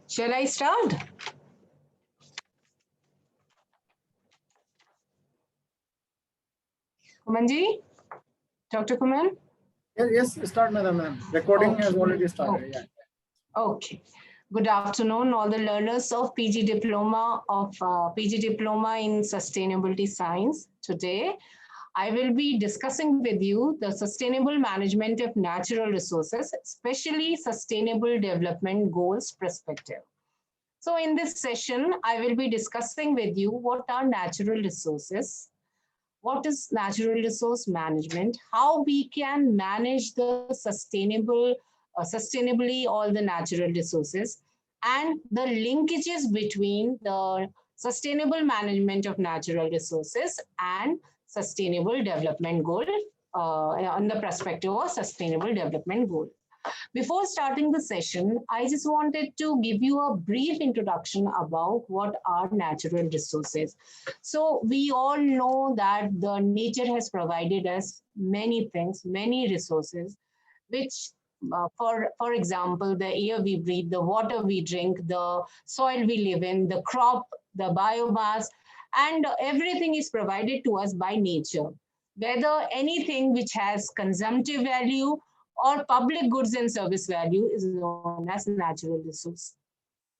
Shall I start? Kumanji? Dr. Kuman? Yes, start, madam. Recording has already started. Okay. Yeah. Okay. Good afternoon, all the learners of PG Diploma in Sustainability Science. Today, I will be discussing with you the sustainable management of natural resources, especially Sustainable Development Goals perspective. So in this session, I will be discussing with you what are natural resources, what is natural resource management, how we can manage the sustainably all the natural resources, and the linkages between the sustainable management of natural resources and sustainable development goal on the perspective of sustainable development goal. Before starting the session, I just wanted to give you a brief introduction about what are natural resources. So we all know that the nature has provided us many things, many resources, which for example, the air we breathe, the water we drink, the soil we live in, the crop, the biomass, and everything is provided to us by nature. Whether anything which has consumptive value or public goods and service value is known as natural resource.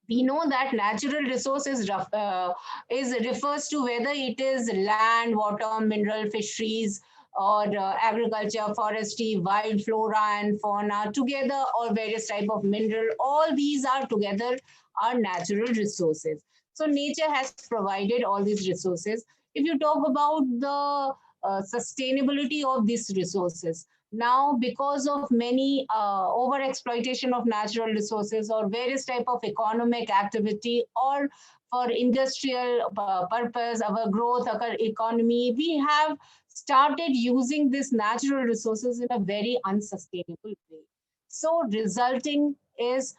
We know that natural resource is refers to whether it is land, water, mineral, fisheries, or agriculture, forestry, wild flora and fauna together, or various type of mineral. All these are together are natural resources. So nature has provided all these resources. If you talk about the sustainability of these resources, now because of many over exploitation of natural resources or various type of economic activity or for industrial purpose, our growth, our economy, we have started using these natural resources in a very unsustainable way. So resulting is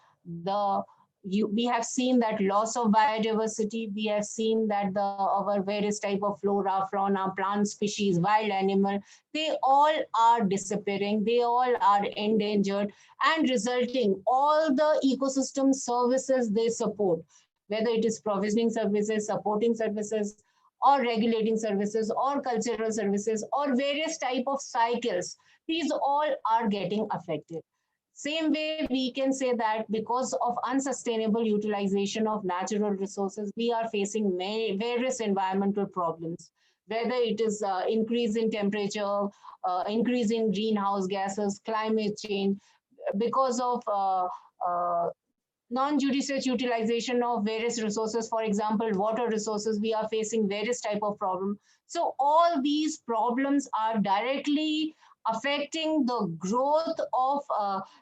we have seen that loss of biodiversity. We have seen that our various type of flora, fauna, plant species, wild animal, they all are disappearing. They all are endangered, and resulting all the ecosystem services they support, whether it is provisioning services, supporting services, or regulating services, or cultural services, or various type of cycles. These all are getting affected. Same way, we can say that because of unsustainable utilization of natural resources, we are facing various environmental problems, whether it is increase in temperature, increase in greenhouse gases, climate change, because of non-judicious utilization of various resources. For example, water resources, we are facing various type of problem. So all these problems are directly affecting the growth of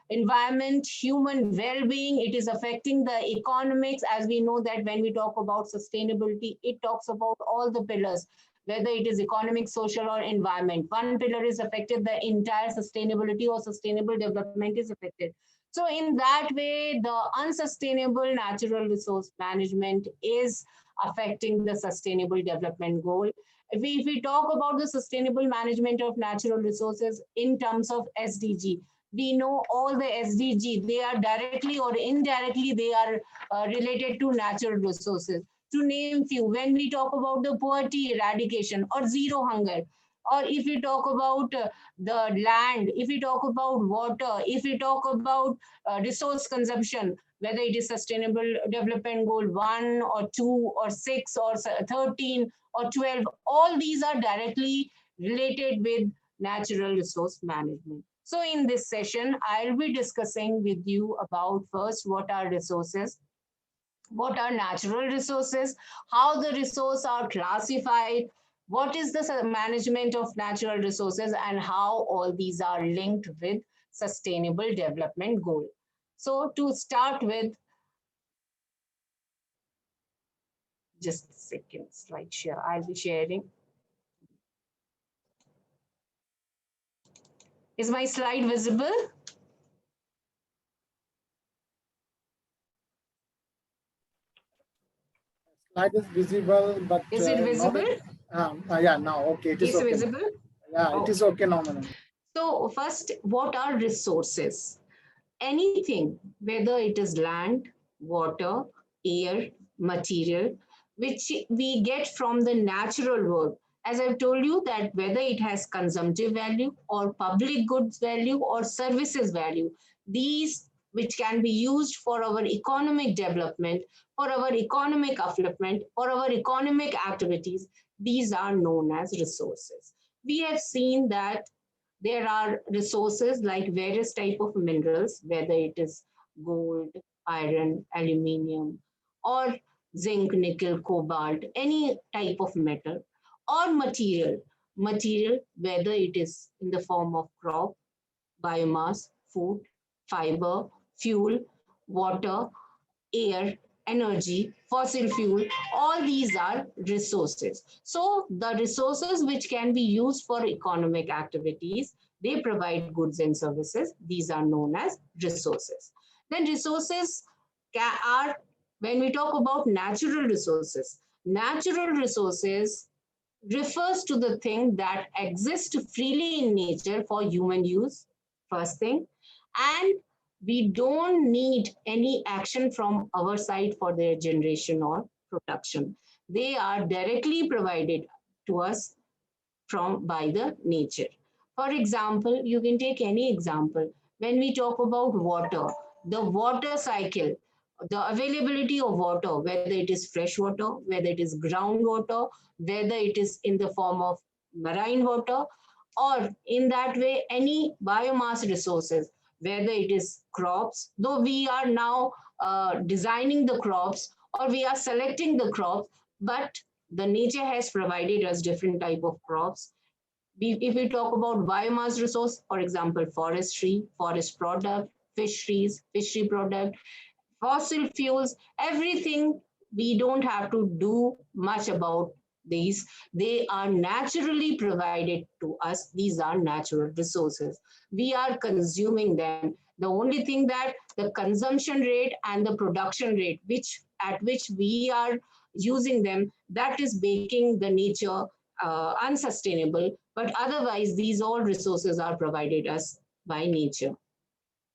environment, human well-being. It is affecting the economics. As we know that when we talk about sustainability, it talks about all the pillars, whether it is economic, social, or environment. One pillar is affected, the entire sustainability or sustainable development is affected. So in that way, the unsustainable natural resource management is affecting the sustainable development goal. If we talk about the sustainable management of natural resources in terms of SDG, we know all the SDG, they are directly or indirectly, they are related to natural resources. To name few, when we talk about the poverty eradication or zero hunger, or if we talk about the land, if we talk about water, if we talk about resource consumption, whether it is sustainable development goal 1 or 2 or 6 or 13 or 12, all these are directly related with natural resource management. So in this session, I'll be discussing with you about first what are resources, what are natural resources, how the resources are classified, what is the management of natural resources, and how all these are linked with sustainable development goal. So to start with, just a second, slide share. I'll be sharing. Is my slide visible? Slide is visible, but is it visible? Yeah, now okay. It is okay. Visible? Yeah, it is okay now, madam. So first, what are resources? Anything, whether it is land, water, air, material, which we get from the natural world. As I've told you, that whether it has consumptive value or public goods value or services value, these which can be used for our economic development, for our economic upliftment, for our economic activities, these are known as resources. We have seen that there are resources like various type of minerals, whether it is gold, iron, aluminium, or zinc, nickel, cobalt, any type of metal, or material, whether it is in the form of crop, biomass, food, fiber, fuel, water, air, energy, fossil fuel, all these are resources. So the resources which can be used for economic activities, they provide goods and services. These are known as resources. Then resources are, when we talk about natural resources refers to the thing that exist freely in nature for human use, first thing, and we don't need any action from our side for their generation or production. They are directly provided to us from by the nature. For example, you can take any example. When we talk about water, the water cycle, the availability of water, whether it is fresh water, whether it is groundwater, whether it is in the form of marine water, or in that way, any biomass resources, whether it is crops, though we are now designing the crops or we are selecting the crops, but the nature has provided us different type of crops. If we talk about biomass resource, for example, forestry, forest product, fisheries, fishery product, fossil fuels, everything, we don't have to do much about these. They are naturally provided to us. These are natural resources. We are consuming them. The only thing that the consumption rate and the production rate, which at which we are using them, that is making the nature unsustainable. But otherwise, these all resources are provided us by nature.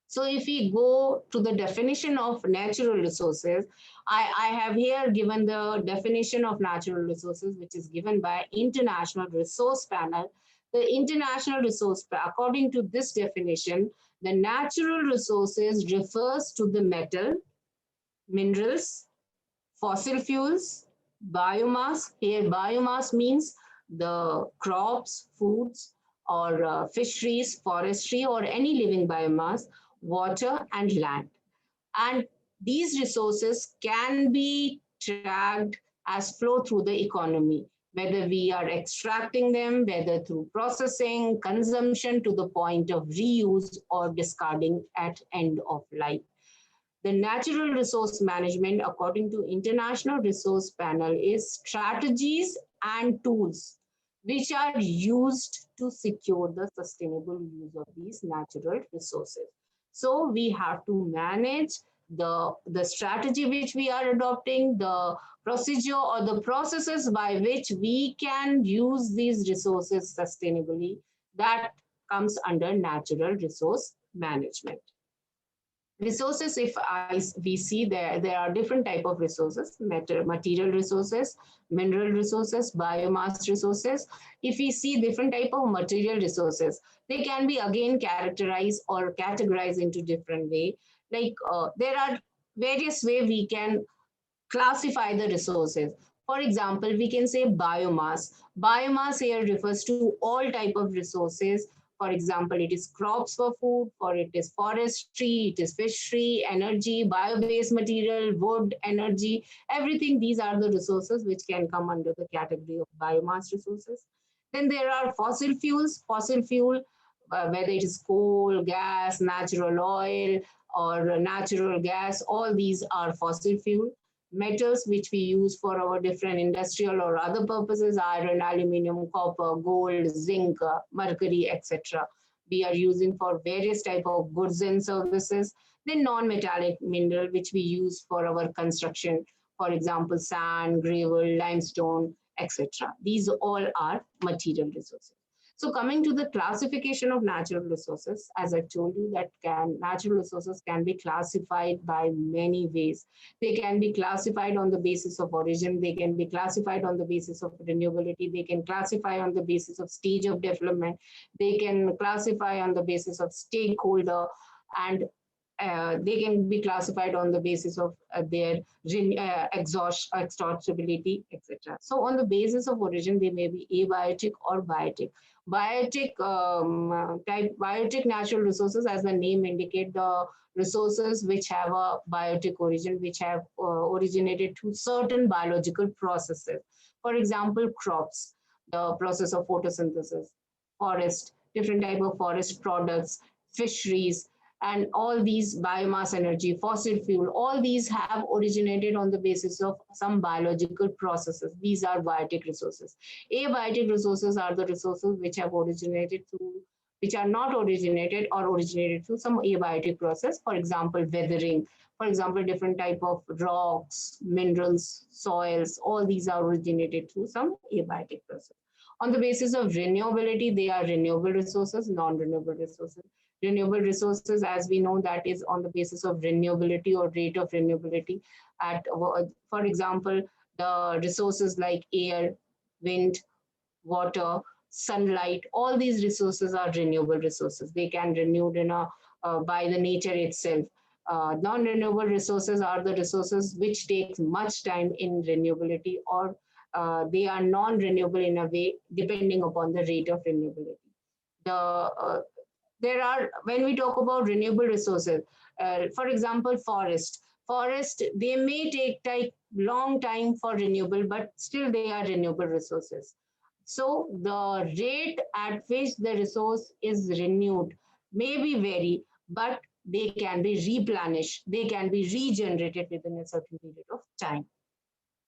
So if we go to the definition of natural resources, I have here given the definition of natural resources, which is given by International Resource Panel. The International Resource, according to this definition, the natural resources refers to the metal, minerals, fossil fuels, biomass. Here, biomass means the crops, foods, or fisheries, forestry, or any living biomass, water, and land. And these resources can be tracked as flow through the economy, whether we are extracting them, whether through processing, consumption to the point of reuse or discarding at end of life. The natural resource management, according to International Resource Panel, is strategies and tools which are used to secure the sustainable use of these natural resources. So we have to manage the strategy which we are adopting, the procedure or the processes by which we can use these resources sustainably. That comes under natural resource management. Resources, if we see there are different type of resources: material resources, mineral resources, biomass resources. If we see different type of material resources, they can be again characterized or categorized into different way. Like there are various way we can classify the resources. For example, we can say biomass. Biomass here refers to all type of resources. For example, it is crops for food, or it is forestry, it is fishery, energy, bio-based material, wood, energy, everything. These are the resources which can come under the category of biomass resources. Then there are fossil fuels. Fossil fuel, whether it is coal, gas, natural oil, or natural gas, all these are fossil fuel. Metals which we use for our different industrial or other purposes: iron, aluminium, copper, gold, zinc, mercury, etc. We are using for various type of goods and services. Then non-metallic mineral which we use for our construction, for example, sand, gravel, limestone, etc. These all are material resources. So coming to the classification of natural resources, as I told you that natural resources can be classified by many ways. They can be classified on the basis of origin. They can be classified on the basis of renewability. They can classify on the basis of stage of development. They can classify on the basis of stakeholder, and they can be classified on the basis of their exhaustibility, etc. So on the basis of origin, they may be abiotic or biotic. Biotic natural resources, as the name indicate, the resources which have a biotic origin, which have originated through certain biological processes. For example, crops, the process of photosynthesis, forest, different type of forest products, fisheries, and all these biomass energy, fossil fuel, all these have originated on the basis of some biological processes. These are biotic resources. Abiotic resources are the resources which have originated through, which are not originated or originated through some abiotic process. For example, weathering, for example, different type of rocks, minerals, soils, all these are originated through some abiotic process. On the basis of renewability, they are renewable resources, non-renewable resources. Renewable resources, as we know, that is on the basis of renewability or rate of renewability. For example, the resources like air, wind, water, sunlight, all these resources are renewable resources. They can renewed by the nature itself. Non-renewable resources are the resources which takes much time in renewability, or they are non-renewable in a way depending upon the rate of renewability. There are, when we talk about renewable resources, for example, forest, they may take long time for renewable, but still they are renewable resources. So the rate at which the resource is renewed may be vary, but they can be replenished, they can be regenerated within a certain period of time.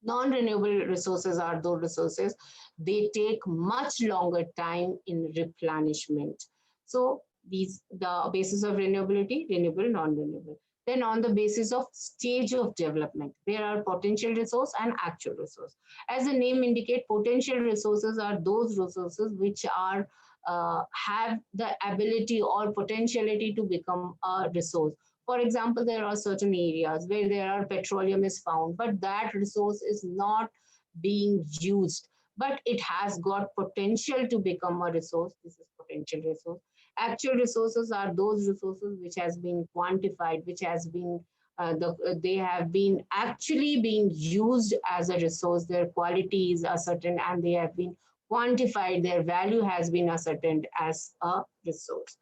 Non-renewable resources are those resources, they take much longer time in replenishment. So these, the basis of renewability, renewable, non-renewable. Then on the basis of stage of development, there are potential resource and actual resource. As the name indicate, potential resources are those resources which are have the ability or potentiality to become a resource. For example, there are certain areas where there are petroleum is found, but that resource is not being used, but it has got potential to become a resource. This is potential resource. Actual resources are those resources which has been quantified, which has been they have been actually being used as a resource. Their qualities are certain and they have been quantified. Their value has been ascertained as a resource.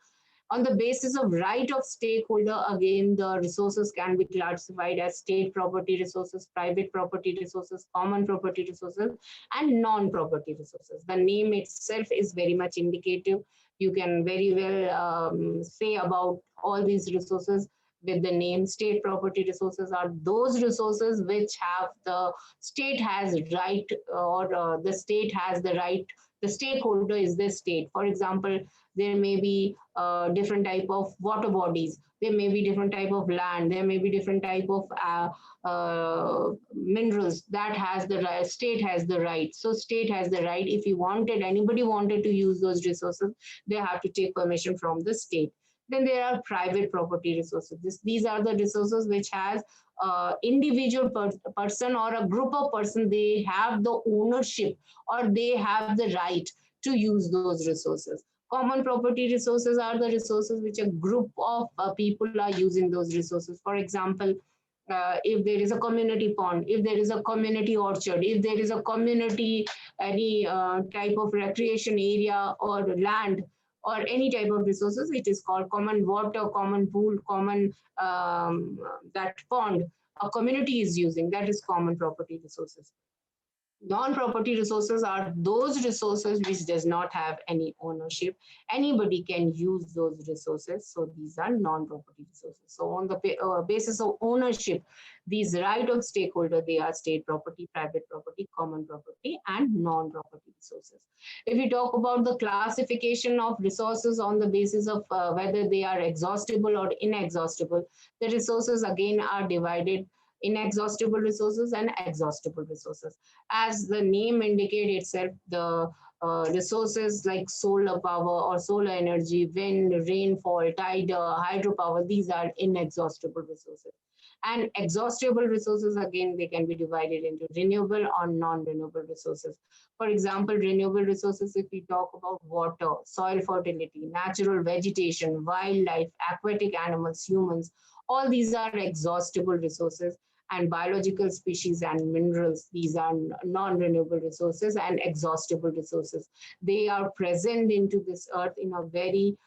On the basis of right of stakeholder, again, the resources can be classified as state property resources, private property resources, common property resources, and non-property resources. The name itself is very much indicative. You can very well say about all these resources with the name. State property resources are those resources which have the state has right, or the state has the right, the stakeholder is the state. For example, there may be different type of water bodies, there may be different type of land, there may be different type of minerals that has the right, state has the right. So state has the right, if you wanted, anybody wanted to use those resources, they have to take permission from the state. Then there are private property resources. These are the resources which has individual person or a group of person, they have the ownership or they have the right to use those resources. Common property resources are the resources which a group of people are using those resources. For example, if there is a community pond, if there is a community orchard, if there is a community, any type of recreation area or land or any type of resources, it is called common water, common pool, common that pond a community is using, that is common property resources. Non-property resources are those resources which does not have any ownership. Anybody can use those resources. So these are non-property resources. So on the basis of ownership, these right of stakeholder, they are state property, private property, common property, and non-property resources. If we talk about the classification of resources on the basis of whether they are exhaustible or inexhaustible, the resources again are divided: inexhaustible resources and exhaustible resources. As the name indicates itself, the resources like solar power or solar energy, wind, rainfall, tide, hydropower, these are inexhaustible resources. And exhaustible resources, again, they can be divided into renewable or non-renewable resources. For example, renewable resources, if we talk about water, soil fertility, natural vegetation, wildlife, aquatic animals, humans, all these are exhaustible resources. And biological species and minerals, these are non-renewable resources and exhaustible resources. They are present into this earth in a very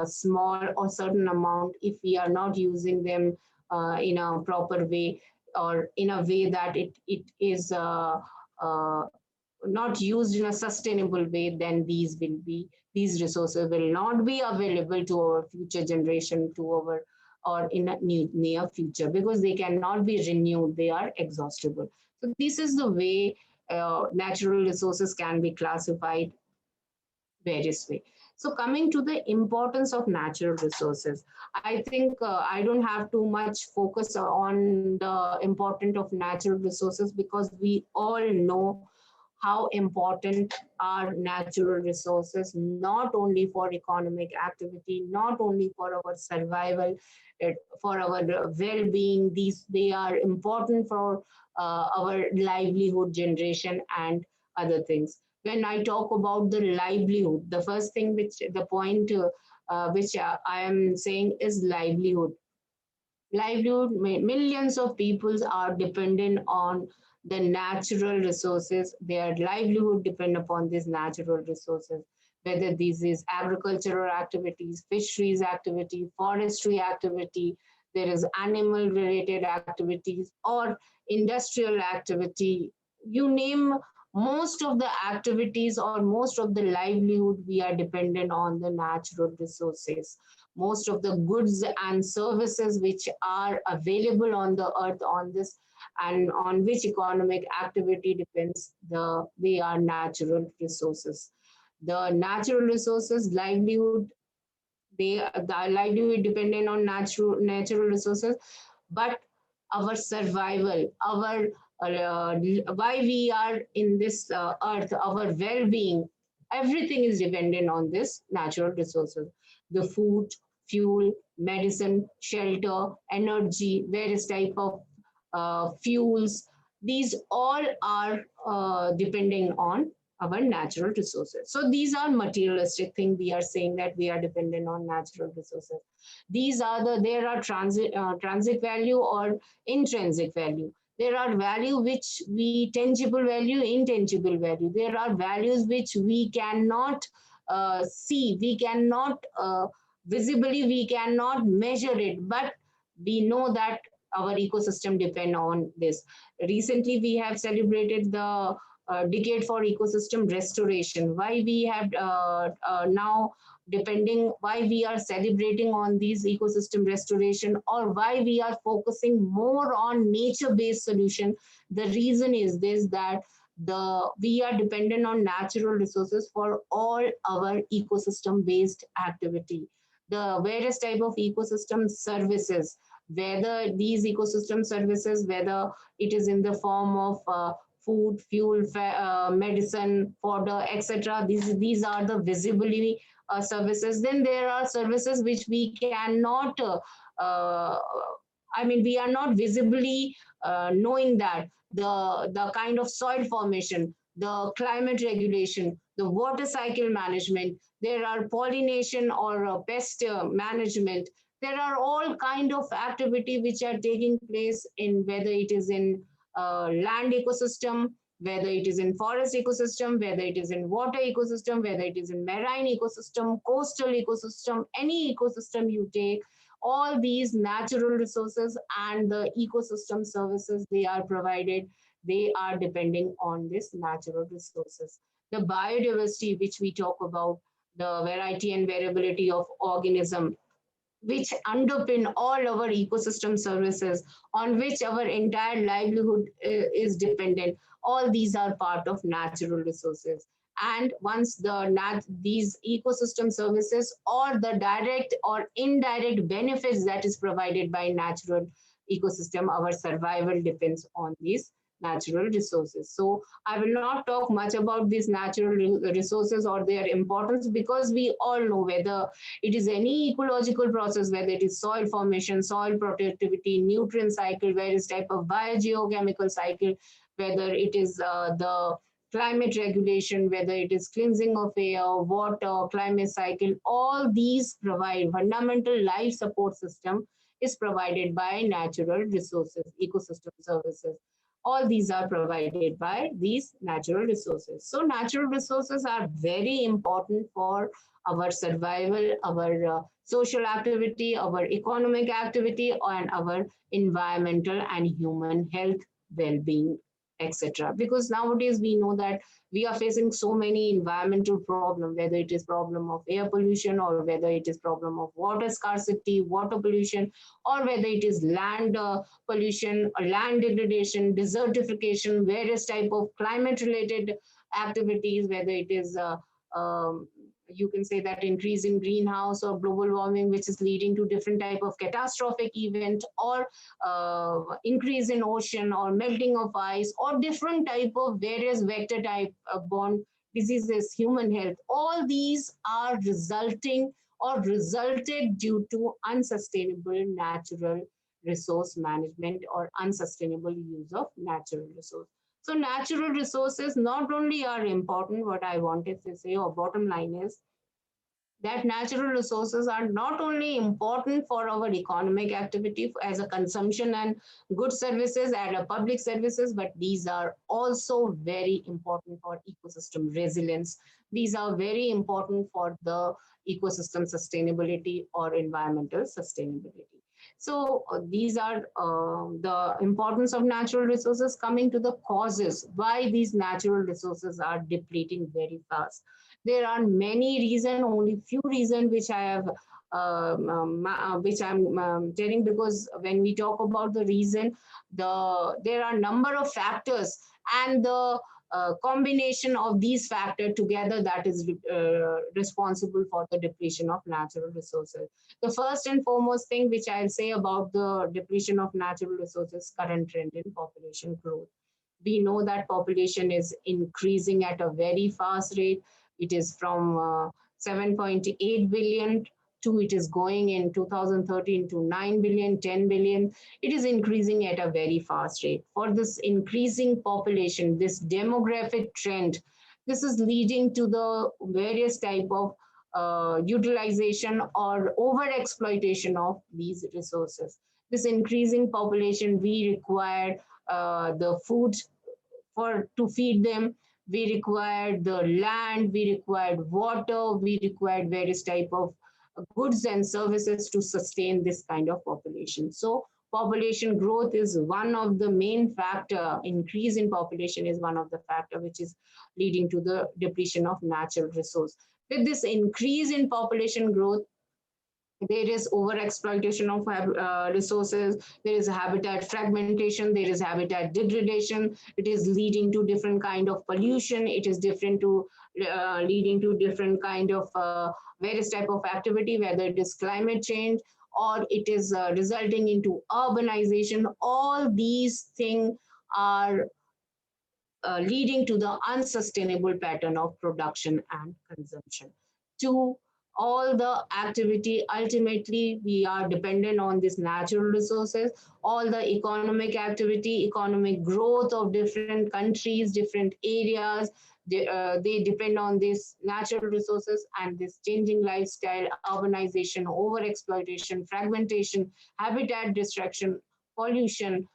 small or certain amount if we are not using them in a proper way, or in a way that it is uh, not used in a sustainable way, then these resources will not be available to our future generation, to our or in a near future, because they cannot be renewed, they are exhaustible. So this is the way natural resources can be classified various way. So coming to the importance of natural resources, I think I don't have too much focus on the importance of natural resources, because we all know how important are natural resources, not only for economic activity, not only for our survival, for our well-being. These they are important for our livelihood generation and other things. When I talk about the livelihood, the first thing which the point which I am saying is livelihood. Livelihood, millions of peoples are dependent on the natural resources. Their livelihood depend upon these natural resources, whether this is agricultural activities, fisheries activity, forestry activity, there is animal related activities or industrial activity. You name, most of the activities or most of the livelihood, we are dependent on the natural resources. Most of the goods and services which are available on the earth, on this, and on which economic activity depends, they are natural resources. The natural resources livelihood, the livelihood dependent on natural resources. But our survival, our why we are in this earth, our well-being, everything is dependent on this natural resources. The food, fuel, medicine, shelter, energy, various type of fuels, these all are depending on our natural resources. So these are materialistic thing. We are saying that we are dependent on natural resources. These are there are transit value or intrinsic value. There are value which we tangible value, intangible value. There are values which we cannot see, we cannot visibly, we cannot measure it, but we know that our ecosystem depend on this. Recently, we have celebrated the decade for ecosystem restoration. Why we have now depending, why we are celebrating on these ecosystem restoration, or why we are focusing more on nature based solution. The reason is this, that we are dependent on natural resources for all our ecosystem based activity. The various type of ecosystem services, whether these ecosystem services, whether it is in the form of food, fuel, medicine, fodder, etc. These are the visibly services. Then there are services which we cannot. Uh, I mean, we are not visibly knowing that the kind of soil formation, the climate regulation, the water cycle management. There are pollination or pest management. There are all kind of activity which are taking place in, whether it is in land ecosystem, whether it is in forest ecosystem, whether it is in water ecosystem, whether it is in marine ecosystem, coastal ecosystem, any ecosystem you take, all these natural resources and the ecosystem services they are provided, they are depending on this natural resources. The biodiversity which we talk about, the variety and variability of organism, which underpin all our ecosystem services, on which our entire livelihood is dependent. All these are part of natural resources. And once these ecosystem services or the direct or indirect benefits that is provided by natural ecosystem, our survival depends on these natural resources. So I will not talk much about these natural resources or their importance, because we all know whether it is any ecological process, whether it is soil formation, soil productivity, nutrient cycle, various type of biogeochemical cycle, whether it is the climate regulation, whether it is cleansing of air, water, climate cycle, all these provide fundamental life support system is provided by natural resources, ecosystem services. All these are provided by these natural resources. So natural resources are very important for our survival, our social activity, our economic activity, and our environmental and human health, well-being, etc. Because nowadays we know that we are facing so many environmental problems, whether it is problem of air pollution, or whether it is problem of water scarcity, water pollution, or whether it is land pollution, or land degradation, desertification, various type of climate related activities, whether it is you can say that increase in greenhouse or global warming, which is leading to different type of catastrophic event, or increase in ocean, or melting of ice, or different type of various vector type borne diseases, human health. All these are resulting or resulted due to unsustainable natural resource management or unsustainable use of natural resource. So natural resources not only are important, what I wanted to say, or bottom line is that natural resources are not only important for our economic activity as a consumption and good services and a public services, but these are also very important for ecosystem resilience. These are very important for the ecosystem sustainability or environmental sustainability. So these are the importance of natural resources. Coming to the causes why these natural resources are depleting very fast, there are many reasons, only few reasons which I have which I'm telling, because when we talk about the reason, there are number of factors, and the combination of these factors together, that is responsible for the depletion of natural resources. The first and foremost thing which I'll say about the depletion of natural resources, current trend in population growth. We know that population is increasing at a very fast rate. It is from 7.8 billion to, it is going in 2013 to 9 billion, 10 billion. It is increasing at a very fast rate. For this increasing population, this demographic trend, this is leading to the various type of utilization or over exploitation of these resources. This increasing population, we require the food for to feed them. We required the land, we required water, we required various type of goods and services to sustain this kind of population. So population growth is one of the main factor. Increase in population is one of the factor which is leading to the depletion of natural resource. With this increase in population growth, there is over exploitation of resources, there is habitat fragmentation, there is habitat degradation. It is leading to different kind of pollution, it is different to leading to different kind of various type of activity, whether it is climate change or it is resulting into urbanization. All these things are leading to the unsustainable pattern of production and consumption. To all the activity, ultimately, we are dependent on these natural resources, all the economic activity, economic growth of different countries, different areas, they depend on these natural resources, and this changing lifestyle, urbanization, over exploitation, fragmentation, habitat destruction, pollution,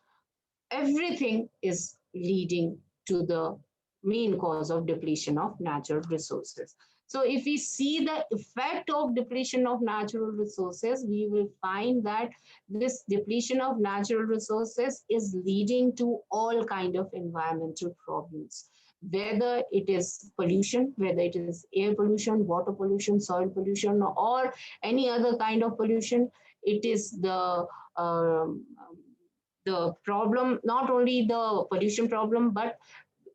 everything is leading to the main cause of depletion of natural resources. So if we see the effect of depletion of natural resources, we will find that this depletion of natural resources is leading to all kind of environmental problems, whether it is pollution, whether it is air pollution, water pollution, soil pollution, or any other kind of pollution. It is um, the problem, not only the pollution problem, but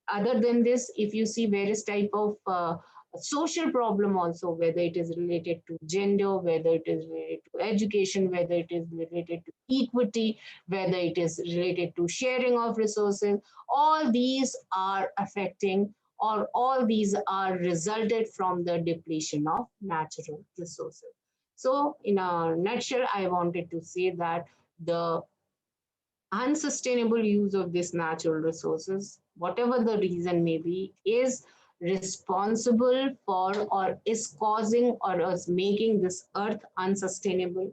other than this, if you see various type of a social problem also, whether it is related to gender, whether it is related to education, whether it is related to equity, whether it is related to sharing of resources. All these are affecting, or all these are resulted from the depletion of natural resources. So in a nutshell, I wanted to say that the unsustainable use of these natural resources, whatever the reason may be, is responsible for or is causing or is making this earth unsustainable.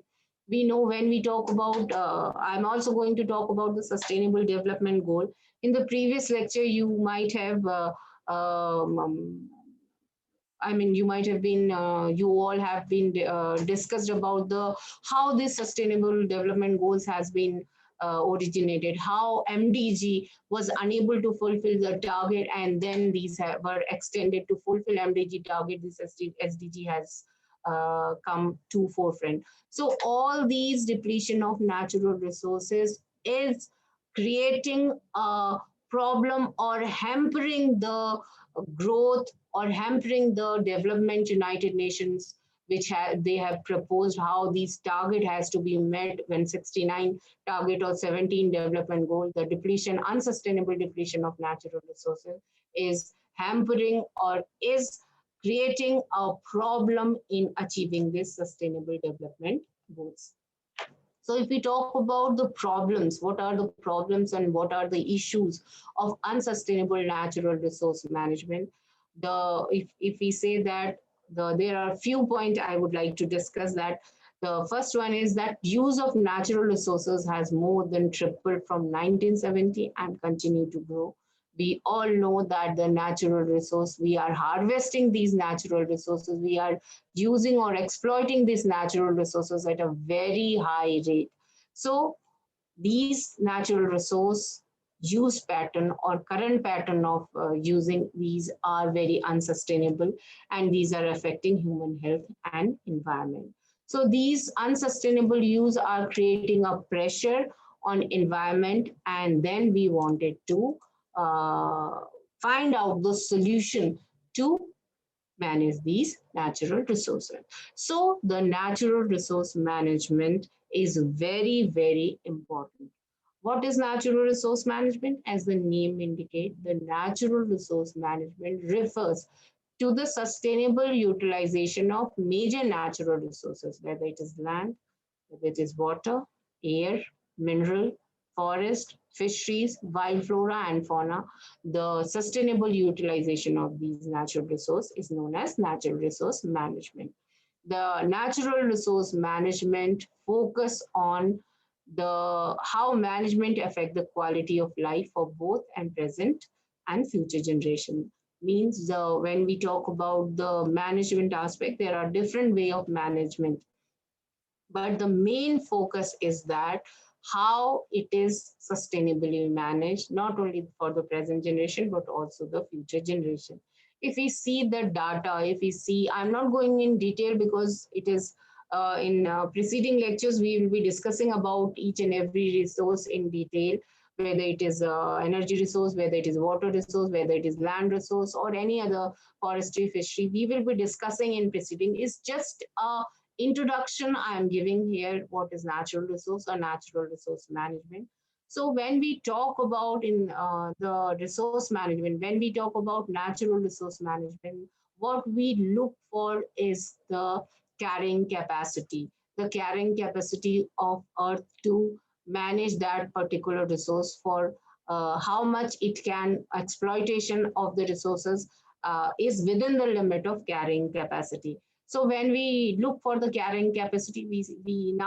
We know when we talk about, I'm also going to talk about the sustainable development goal. In the previous lecture, you might have um, I mean, you might have been, you all have been discussed about the how this Sustainable Development Goals has been originated, how MDG was unable to fulfill the target, and then these were extended to fulfill MDG target. This SDG has come to forefront. So all these depletion of natural resources is creating a problem or hampering the growth or hampering the development United Nations, which they have proposed how these target has to be met when 69 target or 17 development goal, the depletion, unsustainable depletion of natural resources is hampering or is creating a problem in achieving this sustainable development goals. So if we talk about the problems, what are the problems and what are the issues of unsustainable natural resource management? If we say that there are a few points I would like to discuss that. The first one is that use of natural resources has more than tripled from 1970 and continue to grow. We all know that the natural resource, we are harvesting these natural resources, we are using or exploiting these natural resources at a very high rate. So these natural resource use pattern or current pattern of using these are very unsustainable, and these are affecting human health and environment. So these unsustainable use are creating a pressure on environment, and then we wanted to uh, find out the solution to manage these natural resources. So the natural resource management is very, very important. What is natural resource management? As the name indicates, the natural resource management refers to the sustainable utilization of major natural resources, whether it is land, whether it is water, air, mineral, forest, fisheries, wild flora and fauna. The sustainable utilization of these natural resources is known as natural resource management. The natural resource management focus on the how management affect the quality of life for both and present and future generation. Means when we talk about the management aspect, there are different way of management, but the main focus is that how it is sustainably managed, not only for the present generation, but also the future generation. If we see the data, if we see, I'm not going in detail because it is in preceding lectures, we will be discussing about each and every resource in detail, whether it is energy resource, whether it is water resource, whether it is land resource, or any other forestry, fishery. We will be discussing in preceding. Is just a introduction I am giving here what is natural resource or natural resource management. So when we talk about in the resource management, when we talk about natural resource management, what we look for is the carrying capacity, the carrying capacity of earth to manage that particular resource for how much it can exploitation of the resources is within the limit of carrying capacity. So when we look for the carrying capacity, we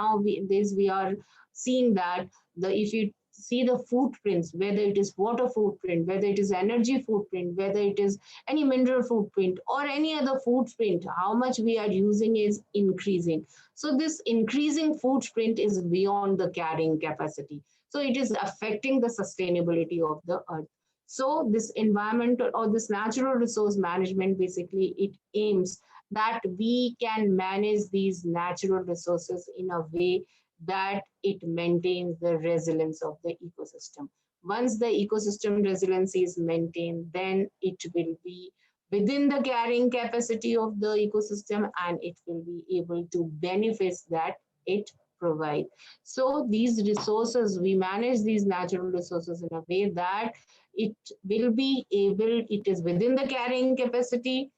are seeing that if you see the footprints, whether it is water footprint, whether it is energy footprint, whether it is any mineral footprint or any other footprint, how much we are using is increasing. So this increasing footprint is beyond the carrying capacity. So it is affecting the sustainability of the earth. So this environmental or this natural resource management, basically it aims that we can manage these natural resources in a way that it maintains the resilience of the ecosystem. Once the ecosystem resilience is maintained, then it will be within the carrying capacity of the ecosystem, and it will be able to benefits that it provides. So these resources, we manage these natural resources in a way that it will be able, it is within the carrying capacity,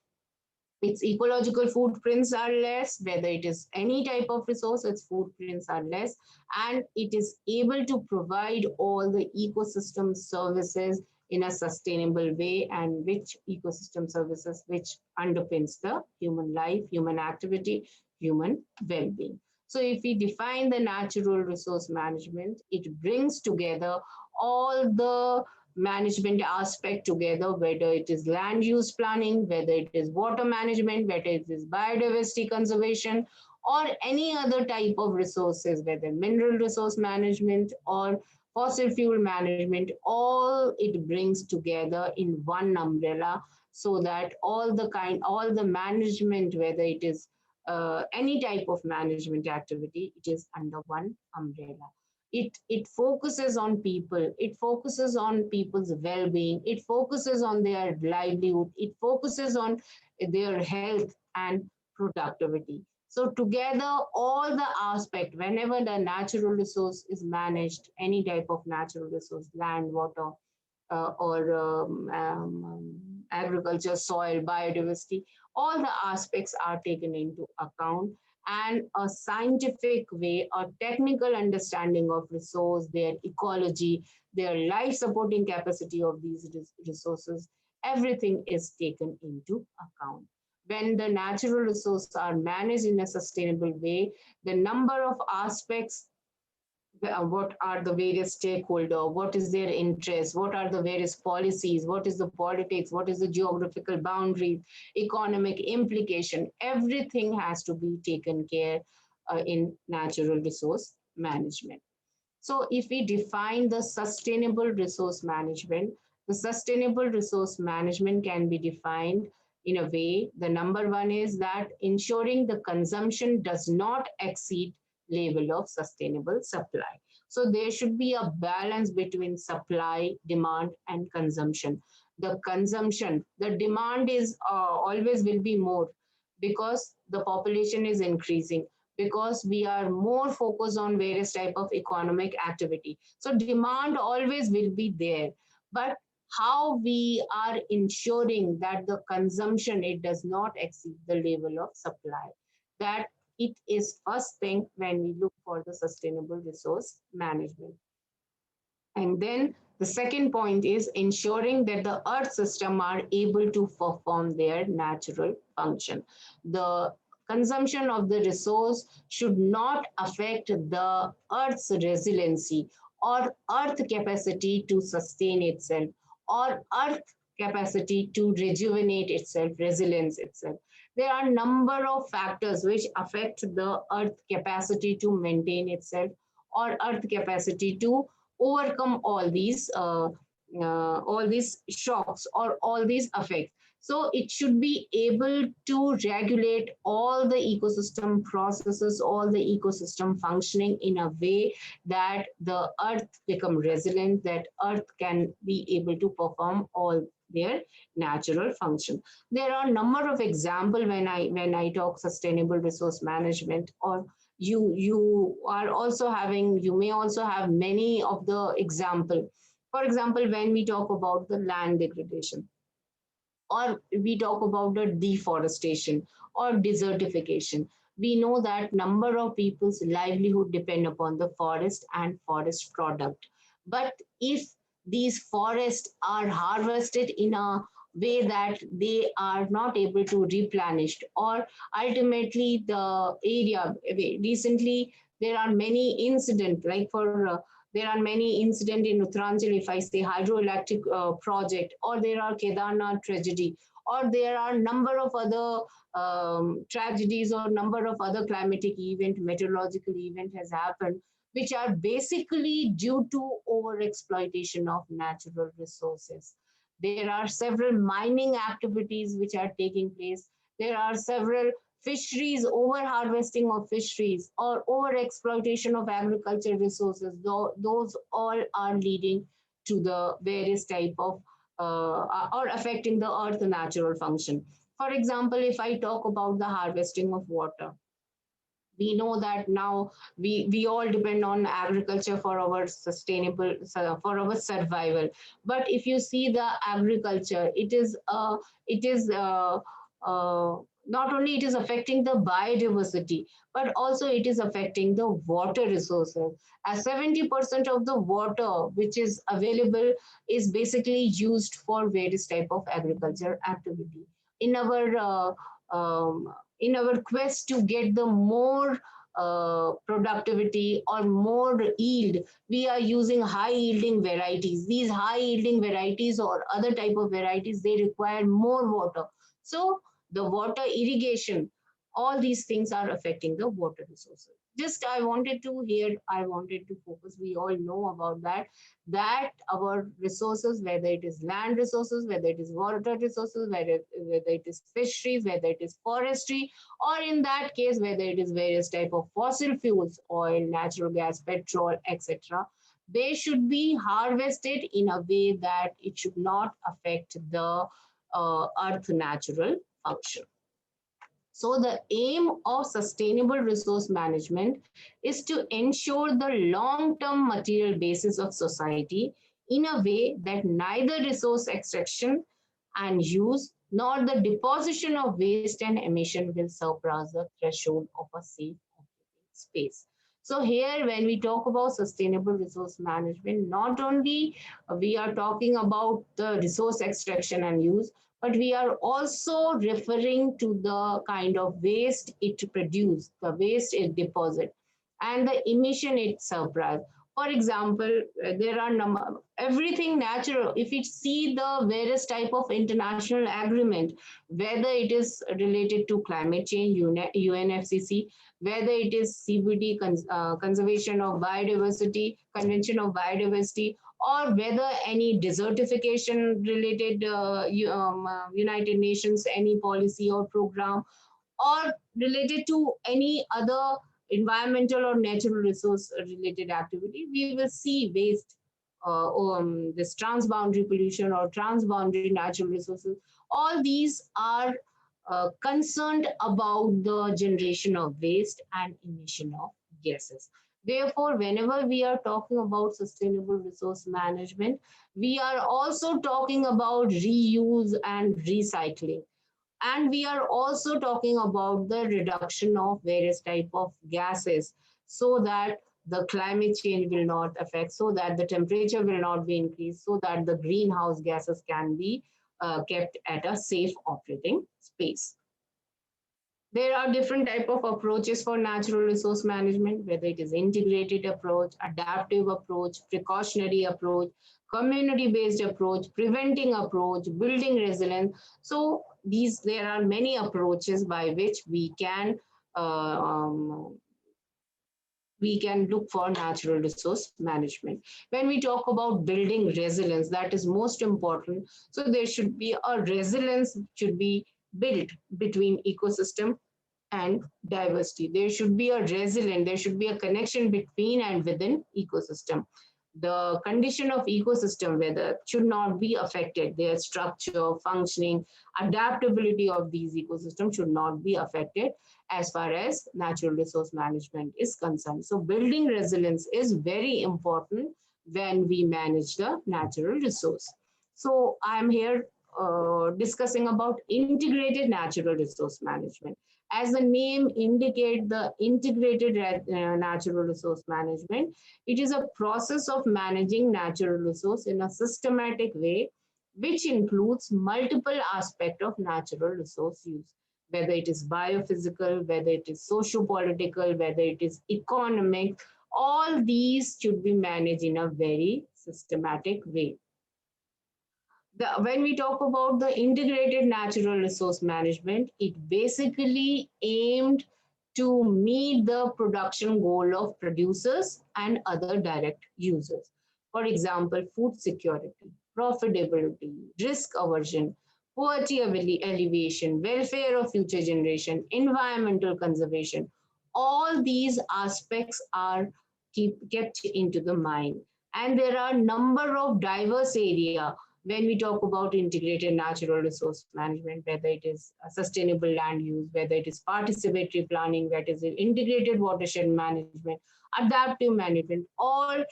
its ecological footprints are less, whether it is any type of resource, its footprints are less, and it is able to provide all the ecosystem services in a sustainable way, and which ecosystem services which underpins the human life, human activity, human well-being. So if we define the natural resource management, it brings together all the management aspect together, whether it is land use planning, whether it is water management, whether it is biodiversity conservation, or any other type of resources, whether mineral resource management or fossil fuel management, all it brings together in one umbrella, so that all the management, whether it is any type of management activity, it is under one umbrella. It focuses on people, it focuses on people's well-being, it focuses on their livelihood, it focuses on their health and productivity. So together, all the aspect, whenever the natural resource is managed, any type of natural resource, land, water, or agriculture, soil, biodiversity, all the aspects are taken into account, and a scientific way, a technical understanding of resource, their ecology, their life supporting capacity of these resources, everything is taken into account. When the natural resources are managed in a sustainable way, the number of aspects, what are the various stakeholder, what is their interest, what are the various policies, what is the politics, what is the geographical boundary, economic implication, everything has to be taken care in natural resource management. So if we define the sustainable resource management, the sustainable resource management can be defined in a way. The number one is that ensuring the consumption does not exceed level of sustainable supply. So there should be a balance between supply, demand, and consumption. The consumption, the demand is always will be more, because the population is increasing, because we are more focused on various type of economic activity. So demand always will be there, but how we are ensuring that the consumption, it does not exceed the level of supply, that it is first thing when we look for the sustainable resource management. And then the second point is ensuring that the earth system are able to perform their natural function. The consumption of the resource should not affect the earth's resiliency, or earth capacity to sustain itself, or earth capacity to rejuvenate itself, resilience itself. There are a number of factors which affect the earth capacity to maintain itself, or earth capacity to overcome all these shocks or all these effects. So it should be able to regulate all the ecosystem processes, all the ecosystem functioning in a way that the earth become resilient, that earth can be able to perform all their natural function. There are a number of examples when I talk sustainable resource management, or you are also having, you may also have many of the example. For example, when we talk about the land degradation, or we talk about the deforestation or desertification, we know that number of people's livelihood depend upon the forest and forest product. But if these forests are harvested in a way that they are not able to replenish, or ultimately the area, recently there are many incidents, like there are many incidents in Uttaranchal, if I say hydroelectric project, or there are Kedarnath tragedy, or there are number of other tragedies, or number of other climatic event, meteorological event has happened, which are basically due to over exploitation of natural resources. There are several mining activities which are taking place. There are several fisheries, over harvesting of fisheries, or over exploitation of agricultural resources. Those all are leading to the various type of or affecting the earth natural function. For example, if I talk about the harvesting of water, we know that now we all depend on agriculture for our sustainable for our survival. But if you see the agriculture, it is not only it is affecting the biodiversity, but also it is affecting the water resources, as 70% of the water which is available is basically used for various type of agriculture activity. In our in our quest to get the more productivity or more yield, we are using high yielding varieties. These high yielding varieties or other type of varieties, they require more water. So the water irrigation, all these things are affecting the water resources. Just I wanted to focus, we all know about that, that our resources, whether it is land resources, whether it is water resources, whether it is fisheries, whether it is forestry, or in that case, whether it is various type of fossil fuels, oil, natural gas, petrol, etc., they should be harvested in a way that it should not affect the earth natural function. So the aim of sustainable resource management is to ensure the long-term material basis of society in a way that neither resource extraction and use nor the deposition of waste and emission will surpass the threshold of a safe operating space. So here, when we talk about sustainable resource management, not only we are talking about the resource extraction and use, but we are also referring to the kind of waste it produces, the waste it deposits, and the emission it supplies. For example, there are everything natural. If you see the various type of international agreement, whether it is related to climate change, UNFCCC, whether it is CBD, Conservation of Biodiversity, Convention of Biodiversity, or whether any desertification related United Nations, any policy or program, or related to any other environmental or natural resource related activity, we will see waste, this transboundary pollution or transboundary natural resources. All these are concerned about the generation of waste and emission of gases. Therefore, whenever we are talking about sustainable resource management, we are also talking about reuse and recycling, and we are also talking about the reduction of various type of gases, so that the climate change will not affect, so that the temperature will not be increased, so that the greenhouse gases can be kept at a safe operating space. There are different type of approaches for natural resource management, whether it is integrated approach, adaptive approach, precautionary approach, community based approach, preventing approach, building resilience. So these, there are many approaches by which uh, um, we can look for natural resource management. When we talk about building resilience, that is most important. So there should be a resilience should be built between ecosystem and diversity. There should be a resilient, there should be a connection between and within ecosystem. The condition of ecosystem, whether should not be affected, their structure, functioning, adaptability of these ecosystems should not be affected as far as natural resource management is concerned. So building resilience is very important when we manage the natural resource. So I'm here discussing about integrated natural resource management. As the name indicates, the integrated natural resource management, it is a process of managing natural resource in a systematic way, which includes multiple aspects of natural resource use, whether it is biophysical, whether it is socio-political, whether it is economic. All these should be managed in a very systematic way. When we talk about the integrated natural resource management, it basically aimed to meet the production goal of producers and other direct users. For example, food security, profitability, risk aversion, poverty alleviation, welfare of future generation, environmental conservation. All these aspects are kept into the mind. And there are number of diverse area. When we talk about integrated natural resource management, whether it is a sustainable land use, whether it is participatory planning, whether it is integrated watershed management, adaptive management, all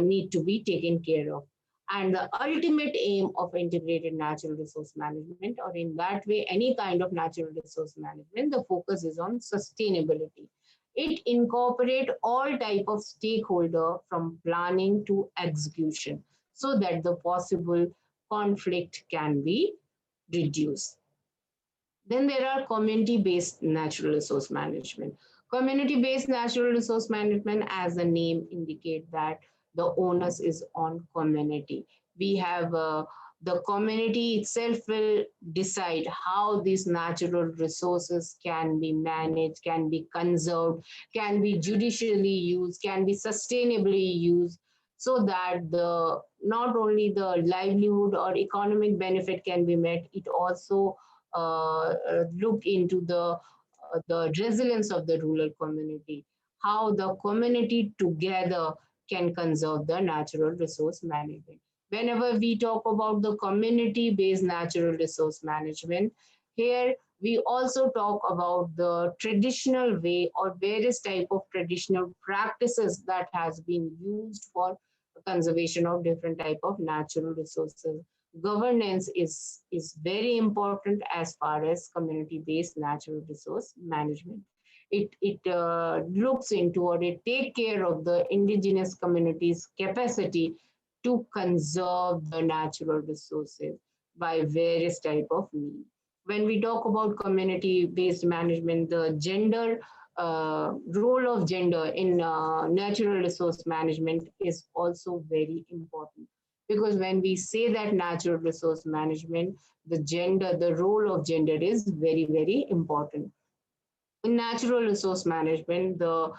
need to be taken care of. And the ultimate aim of integrated natural resource management, or in that way, any kind of natural resource management, the focus is on sustainability. It incorporates all type of stakeholder from planning to execution so that the possible conflict can be reduced. Then there are community-based natural resource management. Community-based natural resource management, as the name indicates, that the onus is on community. We have the community itself will decide how these natural resources can be managed, can be conserved, can be judicially used, can be sustainably used, so that the not only the livelihood or economic benefit can be met, it also look into the resilience of the rural community, how the community together can conserve the natural resource management. Whenever we talk about the community-based natural resource management, here we also talk about the traditional way or various type of traditional practices that has been used for conservation of different type of natural resources. Governance is very important as far as community-based natural resource management. It looks into or it take care of the indigenous communities' capacity to conserve the natural resources by various type of means. When we talk about community-based management, the gender role of gender in natural resource management is also very important, because when we say that natural resource management, the role of gender is very, very important. In natural resource management, the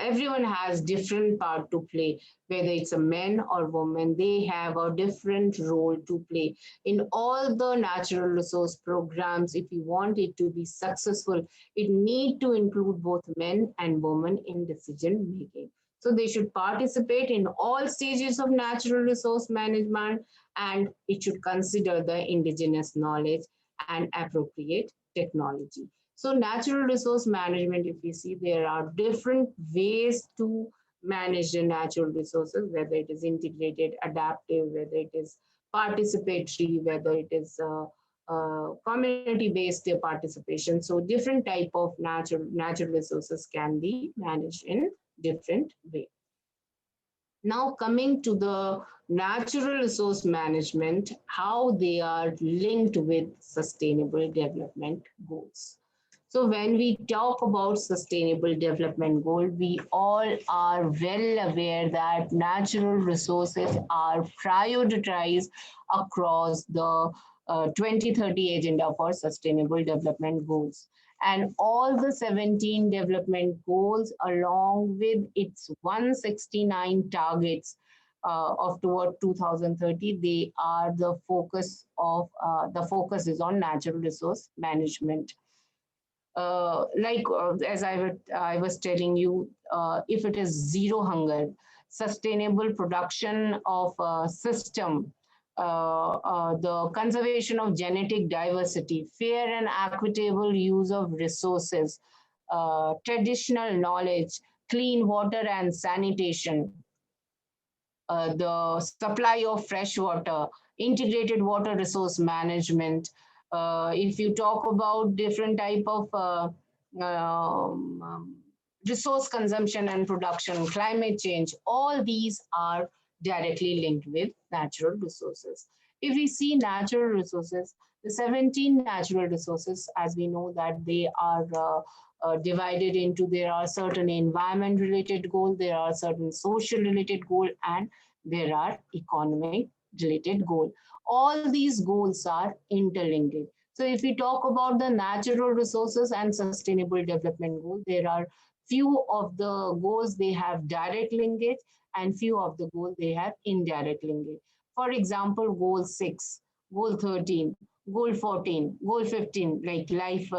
everyone has different part to play. Whether it's a man or woman, they have a different role to play in all the natural resource programs. If you want it to be successful, it need to include both men and women in decision making. So they should participate in all stages of natural resource management, and it should consider the indigenous knowledge and appropriate technology. So natural resource management, if you see, there are different ways to manage the natural resources, whether it is integrated, adaptive, whether it is participatory, whether it is community-based participation. So different type of natural resources can be managed in different way. Now coming to the natural resource management, how they are linked with sustainable development goals. So when we talk about sustainable development goal, we all are well aware that natural resources are prioritized across the 2030 agenda for sustainable development goals. And all the 17 development goals along with its 169 targets of toward 2030, they are the focus is on natural resource management. As I was telling you, if it is zero hunger, sustainable production of a system, the conservation of genetic diversity, fair and equitable use of resources, traditional knowledge, clean water and sanitation, the supply of fresh water, integrated water resource management. If you talk about different type of resource consumption and production, climate change, all these are directly linked with natural resources. If we see natural resources, the 17 natural resources, as we know that they are divided into, there are certain environment related goals, there are certain social related goals, and there are economic related goals. All these goals are interlinked. So if we talk about the natural resources and sustainable development goals, there are few of the goals they have direct linkage and few of the goals they have indirect linkage. For example, goal 6, goal 13, goal 14, goal 15, like life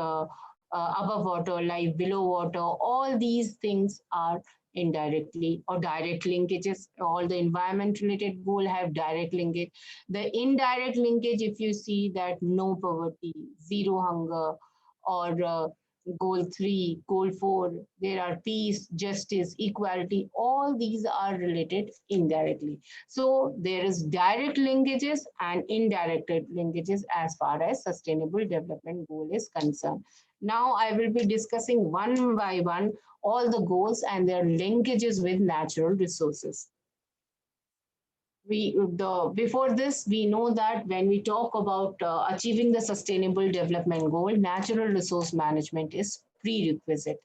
above water, life below water. All these things are indirectly or direct linkages. All the environment related goal have direct linkage. The indirect linkage, if you see that no poverty, zero hunger, or goal 3, goal 4, there are peace, justice, equality. All these are related indirectly. So there is direct linkages and indirect linkages as far as sustainable development goal is concerned. Now I will be discussing one by one all the goals and their linkages with natural resources. Before this, we know that when we talk about achieving the sustainable development goal, natural resource management is prerequisite.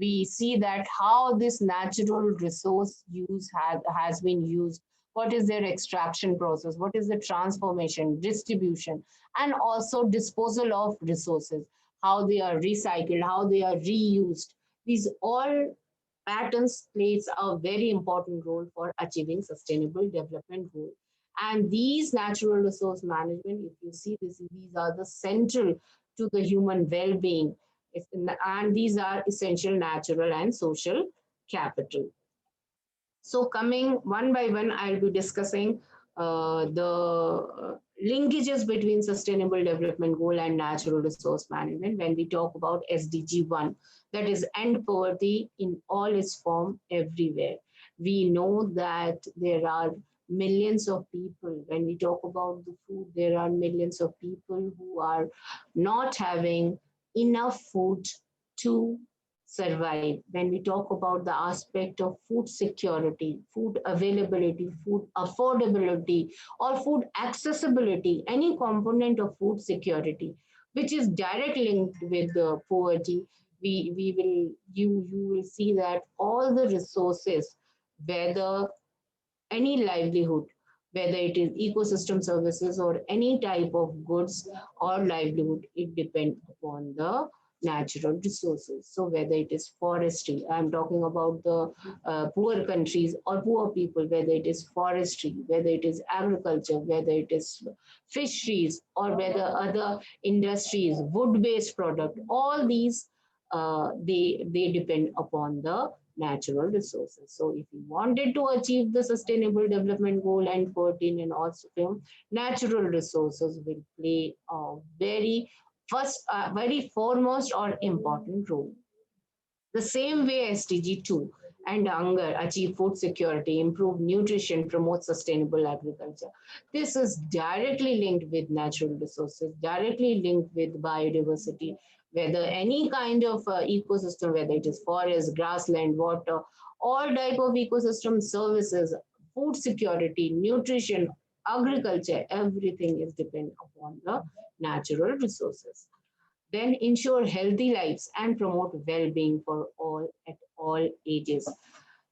We see that how this natural resource use has been used, what is their extraction process, what is the transformation, distribution, and also disposal of resources, how they are recycled, how they are reused. These all patterns plays a very important role for achieving sustainable development goal. And these natural resource management, if you see this, these are the central to the human well-being, and these are essential natural and social capital. So coming one by one, I'll be discussing the linkages between sustainable development goal and natural resource management. When we talk about SDG 1, that is end poverty in all its form everywhere. We know that there are millions of people. When we talk about the food, there are millions of people who are not having enough food to survive. When we talk about the aspect of food security, food availability, food affordability, or food accessibility, any component of food security, which is directly linked with the poverty, we will you will see that all the resources, whether any livelihood, whether it is ecosystem services or any type of goods or livelihood, it depends upon the natural resources. So whether it is forestry, I'm talking about the poor countries or poor people, whether it is forestry, whether it is agriculture, whether it is fisheries, or whether other industries, wood-based product, all these they depend upon the natural resources. So if you wanted to achieve the sustainable development goal and 14 and also natural resources will play a very foremost or important role. The same way SDG 2 and hunger achieve food security, improve nutrition, promote sustainable agriculture. This is directly linked with natural resources, directly linked with biodiversity, whether any kind of ecosystem, whether it is forest, grassland, water, all type of ecosystem services, food security, nutrition, agriculture, everything is dependent upon the natural resources. Then ensure healthy lives and promote well-being for all at all ages.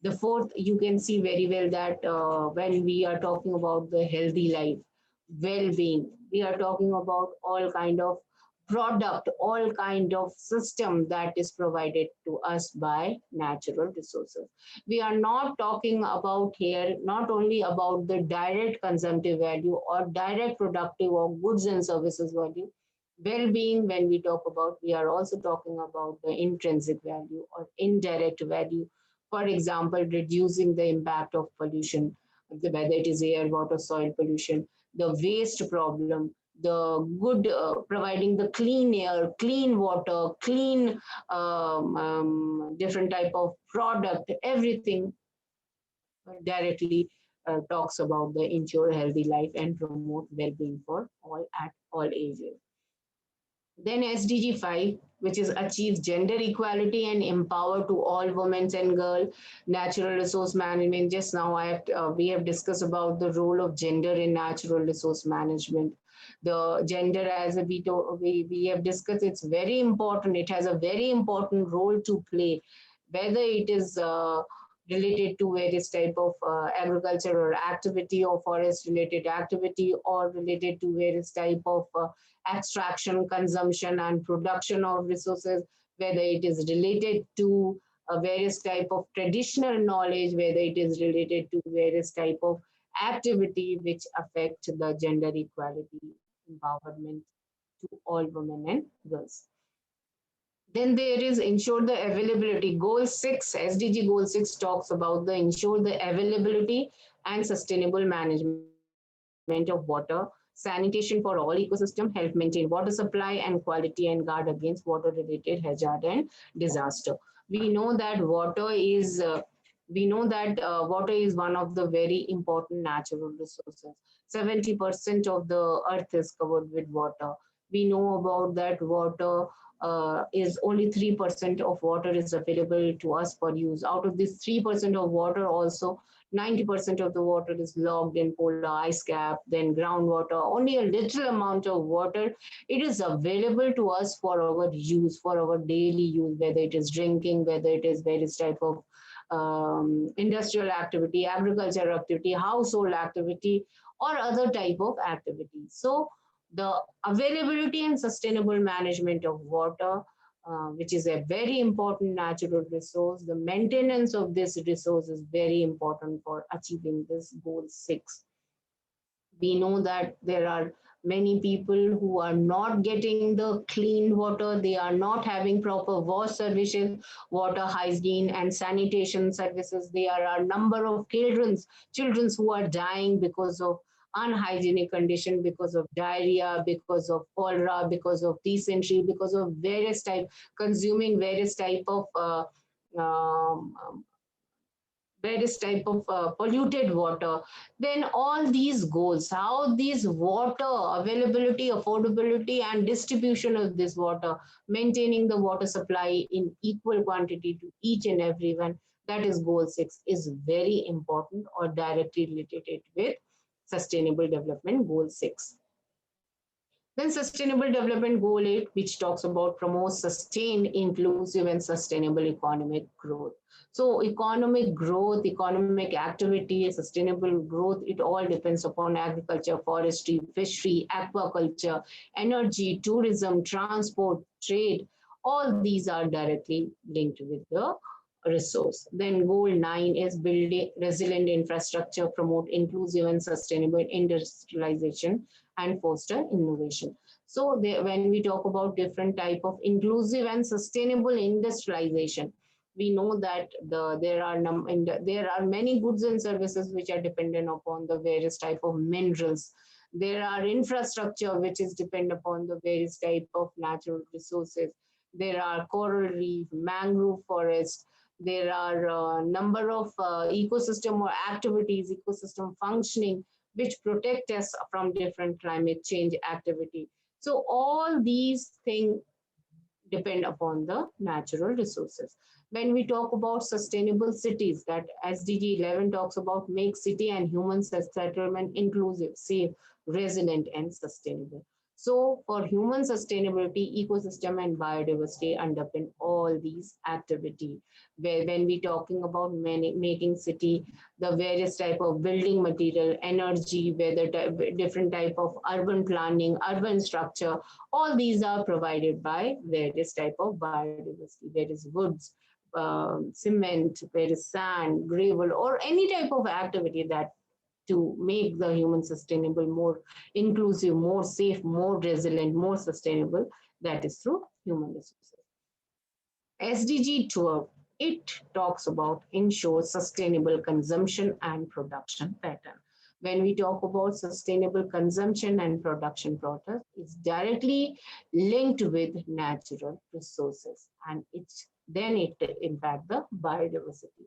The fourth, you can see very well that when we are talking about the healthy life, well-being, we are talking about all kind of product, all kind of system that is provided to us by natural resources. We are not talking about here not only about the direct consumptive value or direct productive or goods and services value. Well-being, when we talk about, we are also talking about the intrinsic value or indirect value. For example, reducing the impact of pollution, whether it is air, water, soil pollution, the waste problem, the good, providing the clean air, clean water, clean different type of product, everything directly talks about the ensure healthy life and promote well-being for all at all ages. Then SDG 5, which is achieve gender equality and empower to all women and girls. Natural resource management. Just now we have discussed about the role of gender in natural resource management. The gender, as we have discussed, it's very important. It has a very important role to play, whether it is related to various type of agriculture or activity or forest related activity or related to various type of extraction, consumption, and production of resources, whether it is related to various type of traditional knowledge, whether it is related to various type of activity which affect the gender equality empowerment to all women and girls. Then there is ensure the availability. Goal 6, SDG Goal 6 talks about the ensure the availability and sustainable management of water, sanitation for all ecosystem, help maintain water supply and quality, and guard against water-related hazard and disaster. We know that water is one of the very important natural resources. 70% of the earth is covered with water. We know about that water is only 3% of water is available to us for use. Out of this 3% of water, also 90% of the water is locked in polar ice cap, then groundwater. Only a little amount of water it is available to us for our use, for our daily use, whether it is drinking, whether it is various type of industrial activity, agricultural activity, household activity, or other type of activity. So the availability and sustainable management of water, which is a very important natural resource, the maintenance of this resource is very important for achieving this goal 6. We know that there are many people who are not getting the clean water, they are not having proper wash services, water hygiene and sanitation services. There are a number of children who are dying because of unhygienic condition, because of diarrhea, because of cholera, because of dysentery, because of various type consuming various type of um, various type of polluted water. Then all these goals, how these water availability, affordability and distribution of this water, maintaining the water supply in equal quantity to each and everyone, that is goal 6, is very important or directly related with sustainable development goal 6. Then Sustainable Development Goal 8, which talks about promote sustained, inclusive, and sustainable economic growth. So economic growth, economic activity, sustainable growth, it all depends upon agriculture, forestry, fishery, aquaculture, energy, tourism, transport, trade. All these are directly linked with the resource. Then goal 9 is building resilient infrastructure, promote inclusive and sustainable industrialization and foster innovation. So when we talk about different type of inclusive and sustainable industrialization, we know that there are many goods and services which are dependent upon the various type of minerals. There are infrastructure which is dependent upon the various type of natural resources. There are coral reef, mangrove forest. There are a number of ecosystem or activities, ecosystem functioning which protect us from different climate change activity. So all these things depend upon the natural resources. When we talk about sustainable cities, that SDG 11 talks about make city and human settlement inclusive, safe, resilient, and sustainable. So for human sustainability, ecosystem and biodiversity underpin all these activity. Where when we talking about making city, the various type of building material, energy, whether different type of urban planning, urban structure, all these are provided by various type of biodiversity. There is woods, cement, there is sand, gravel, or any type of activity that to make the human sustainable more inclusive, more safe, more resilient, more sustainable, that is through human resources. SDG 12, it talks about ensure sustainable consumption and production pattern. When we talk about sustainable consumption and production process, it's directly linked with natural resources and it impact the biodiversity.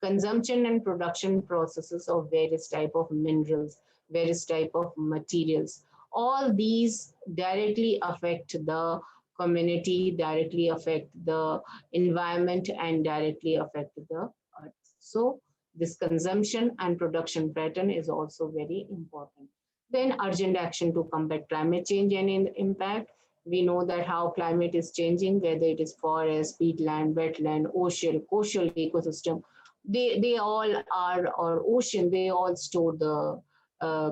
Consumption and production processes of various type of minerals, various type of materials, all these directly affect the community, directly affect the environment, and directly affect the earth. So this consumption and production pattern is also very important. Then urgent action to combat climate change and impact. We know that how climate is changing, whether it is forest, peatland, wetland, ocean, coastal ecosystem, they all are, or ocean, they all store the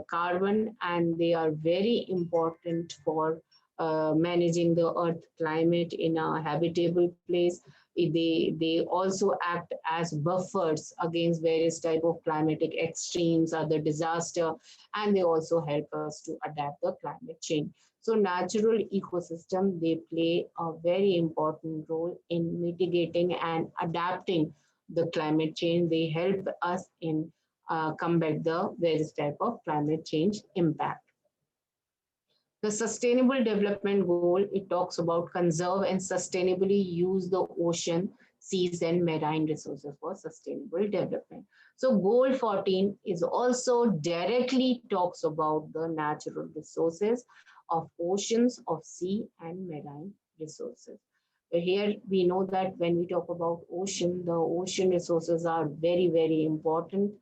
carbon, and they are very important for managing the earth climate in a habitable place. They also act as buffers against various type of climatic extremes, other disaster, and they also help us to adapt the climate change. So natural ecosystem, they play a very important role in mitigating and adapting the climate change. They help us in combat the various type of climate change impact. The Sustainable Development Goal, it talks about conserve and sustainably use the ocean, seas, and marine resources for sustainable development. So Goal 14 is also directly talks about the natural resources of oceans, of sea, and marine resources. Here we know that when we talk about ocean, the ocean resources are very, very important.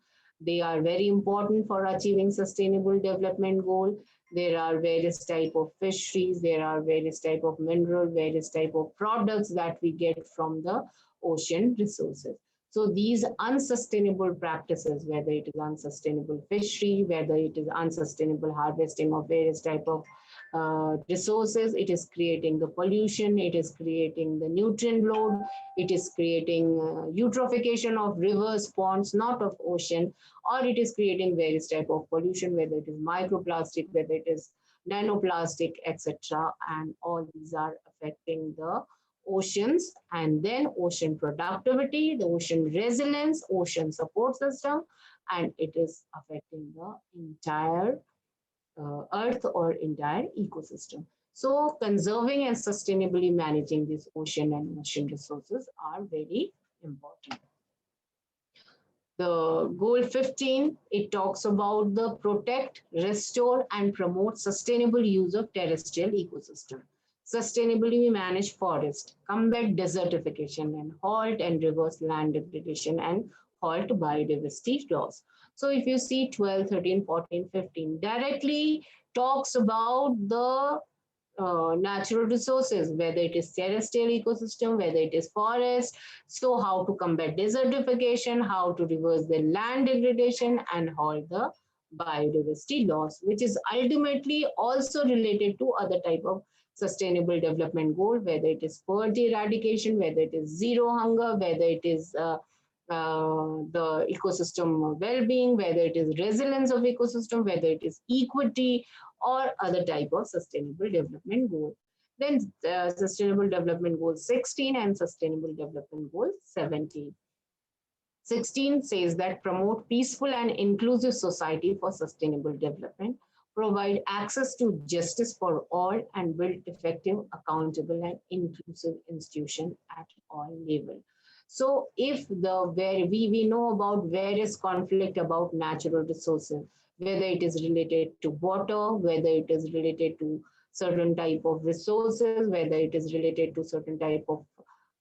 They are very important for achieving sustainable development goal. There are various type of fisheries, there are various type of mineral, various type of products that we get from the ocean resources. So these unsustainable practices, whether it is unsustainable fishery, whether it is unsustainable harvesting of various type of resources, it is creating the pollution, it is creating the nutrient load, it is creating eutrophication of rivers, ponds, not of ocean, or it is creating various type of pollution, whether it is microplastic, whether it is nanoplastic, etc. And all these are affecting the oceans, and then ocean productivity, the ocean resilience, ocean support system, and it is affecting the entire earth or entire ecosystem. So conserving and sustainably managing these ocean and ocean resources are very important. The goal 15, it talks about the protect, restore, and promote sustainable use of terrestrial ecosystem. Sustainably manage forest, combat desertification, and halt and reverse land degradation and halt biodiversity loss. So if you see 12, 13, 14, 15, directly talks about the natural resources, whether it is terrestrial ecosystem, whether it is forest. So how to combat desertification, how to reverse the land degradation and halt the biodiversity loss, which is ultimately also related to other type of sustainable development goal, whether it is poverty eradication, whether it is zero hunger, whether it is the ecosystem well-being, whether it is resilience of ecosystem, whether it is equity or other type of sustainable development goal. Then Sustainable Development Goal 16 and Sustainable Development Goal 17. 16 says that promote peaceful and inclusive society for sustainable development, provide access to justice for all, and build effective, accountable, and inclusive institutions at all levels. So if we know about various conflict about natural resources, whether it is related to water, whether it is related to certain type of resources, whether it is related to certain type of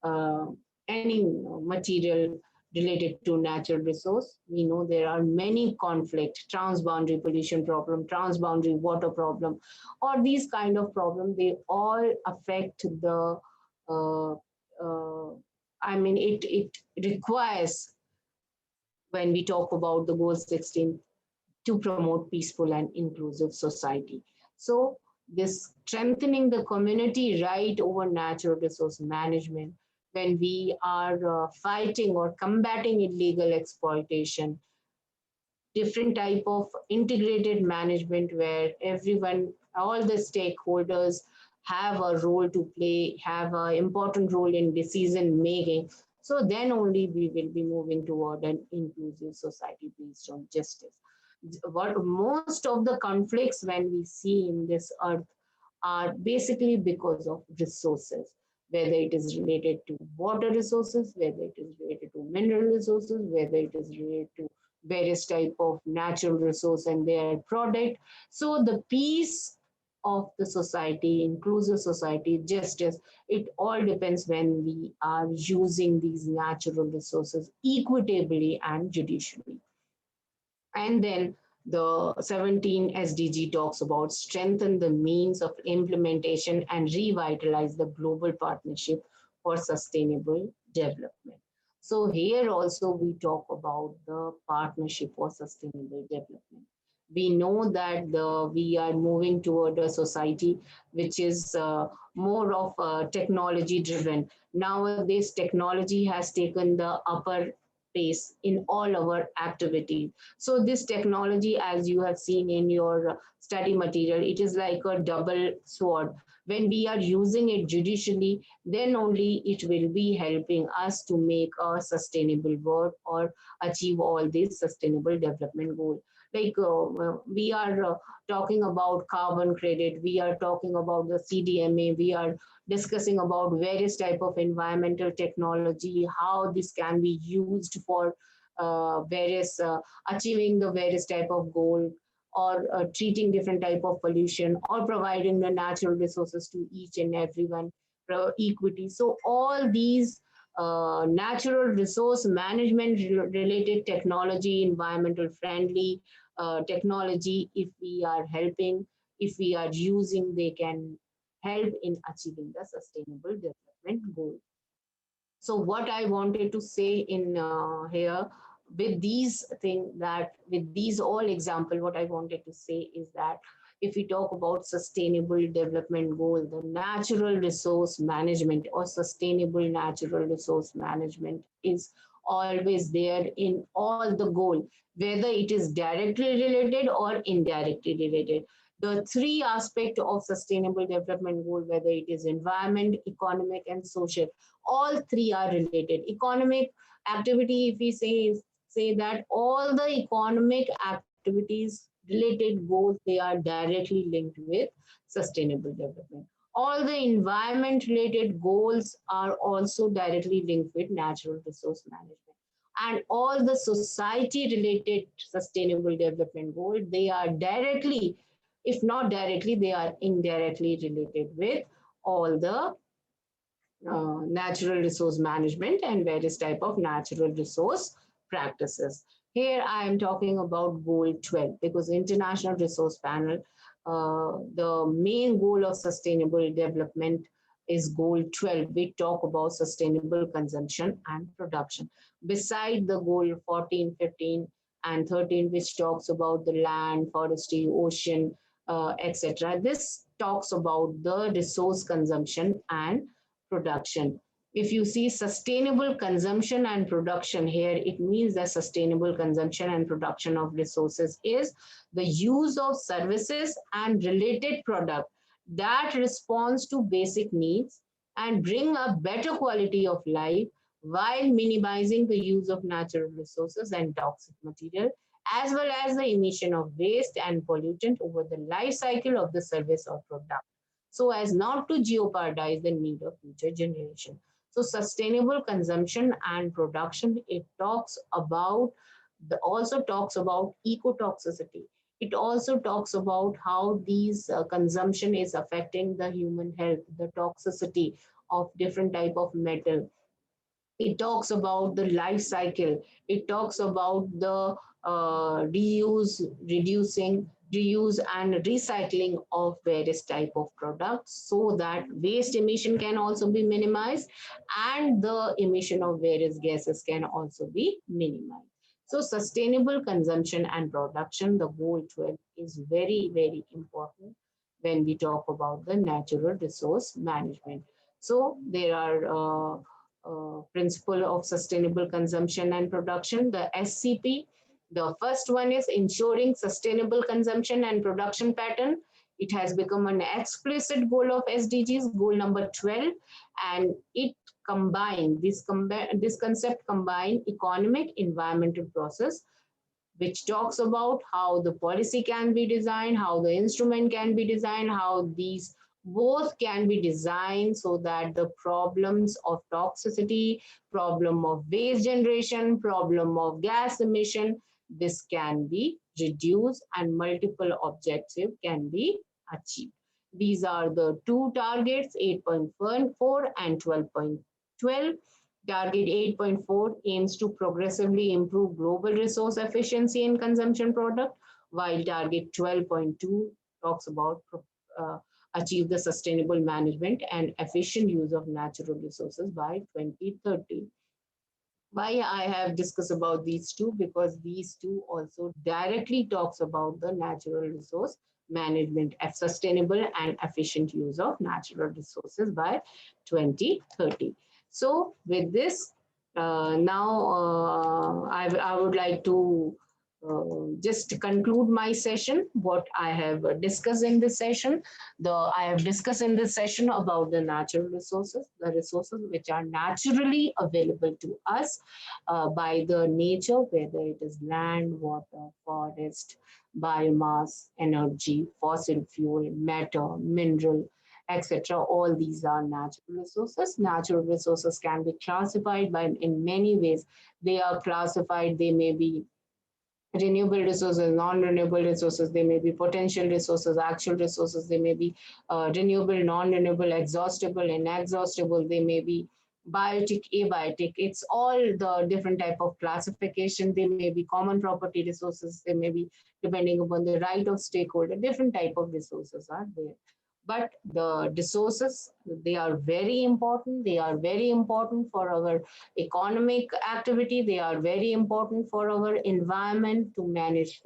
uh, any material related to natural resource. We know there are many conflict, transboundary pollution problem, transboundary water problem, or these kind of problem, they all affect the, uh, it requires, when we talk about the goal 16, to promote peaceful and inclusive society. So this strengthening the community right over natural resource management, when we are fighting or combating illegal exploitation, different type of integrated management where everyone, all the stakeholders have a role to play, have an important role in decision making. So then only we will be moving toward an inclusive society based on justice. What most of the conflicts when we see in this earth are basically because of resources, whether it is related to water resources, whether it is related to mineral resources, whether it is related to various type of natural resource and their product. So the peace of the society, inclusive society, justice, it all depends when we are using these natural resources equitably and judicially. And then the 17 SDG talks about strengthen the means of implementation and revitalize the global partnership for sustainable development. So here also we talk about the partnership for sustainable development. We know that we are moving toward a society which is more of technology driven. Nowadays, technology has taken the upper place in all our activities. So this technology, as you have seen in your study material, it is like a double sword. When we are using it judicially, then only it will be helping us to make a sustainable world or achieve all these sustainable development goals. Like we are talking about carbon credit, we are talking about the CDMA, we are discussing about various type of environmental technology, how this can be used for various achieving the various type of goal, or treating different type of pollution, or providing the natural resources to each and everyone, equity. So all these natural resource management related technology, environmental friendly technology, if we are helping, if we are using, they can help in achieving the sustainable development goal. So what I wanted to say in here with these thing, that with these all example, what I wanted to say is that if we talk about sustainable development goal, the natural resource management or sustainable natural resource management is always there in all the goal, whether it is directly related or indirectly related. The three aspect of sustainable development goal, whether it is environment, economic and social, all three are related. Economic activity, if we say that all the economic activities related goals, they are directly linked with sustainable development. All the environment related goals are also directly linked with natural resource management. And all the society related sustainable development goals, they are directly, if not directly, they are indirectly related with all the natural resource management and various type of natural resource practices. Here I am talking about goal 12, because International Resource Panel, the main goal of sustainable development is goal 12. We talk about sustainable consumption and production. Beside the goal 14, 15 and 13, which talks about the land, forestry, ocean, etc. This talks about the resource consumption and production. If you see sustainable consumption and production here, it means that sustainable consumption and production of resources is the use of services and related product that responds to basic needs and bring a better quality of life while minimizing the use of natural resources and toxic material, as well as the emission of waste and pollutant over the life cycle of the service or product, so as not to jeopardize the need of future generation. So sustainable consumption and production, it talks about also talks about ecotoxicity. It also talks about how these consumption is affecting the human health, the toxicity of different type of metal. It talks about the life cycle. It talks about the reuse, reducing, reuse and recycling of various type of products, so that waste emission can also be minimized and the emission of various gases can also be minimized. So sustainable consumption and production, the goal 12, is very, very important when we talk about the natural resource management. So there are principle of sustainable consumption and production, the SCP. The first one is ensuring sustainable consumption and production pattern. It has become an explicit goal of SDGs, goal number 12, and it this concept combine economic environmental process, which talks about how the policy can be designed, how the instrument can be designed, how these both can be designed so that the problems of toxicity, problem of waste generation, problem of gas emission, this can be reduced and multiple objectives can be achieved. These are the two targets, 8.4 and 12.12. Target 8.4 aims to progressively improve global resource efficiency in consumption product, while target 12.2 talks about uh, achieve the sustainable management and efficient use of natural resources by 2030. Why I have discussed about these two? Because these two also directly talks about the natural resource management, a sustainable and efficient use of natural resources by 2030. So with this, I would like to just conclude my session, what I have discussed in this session. I have discussed in this session about the natural resources, the resources which are naturally available to us by the nature, whether it is land, water, forest, biomass, energy, fossil fuel, matter, mineral, etc. All these are natural resources. Natural resources can be classified by in many ways. They are classified. They may be renewable resources, non-renewable resources, they may be potential resources, actual resources, they may be renewable, non-renewable, exhaustible, inexhaustible, they may be biotic, abiotic. It's all the different type of classification. They may be common property resources, they may be depending upon the right of stakeholder, different type of resources are there. But the resources, they are very important. They are very important for our economic activity. They are very important for our environment to manage,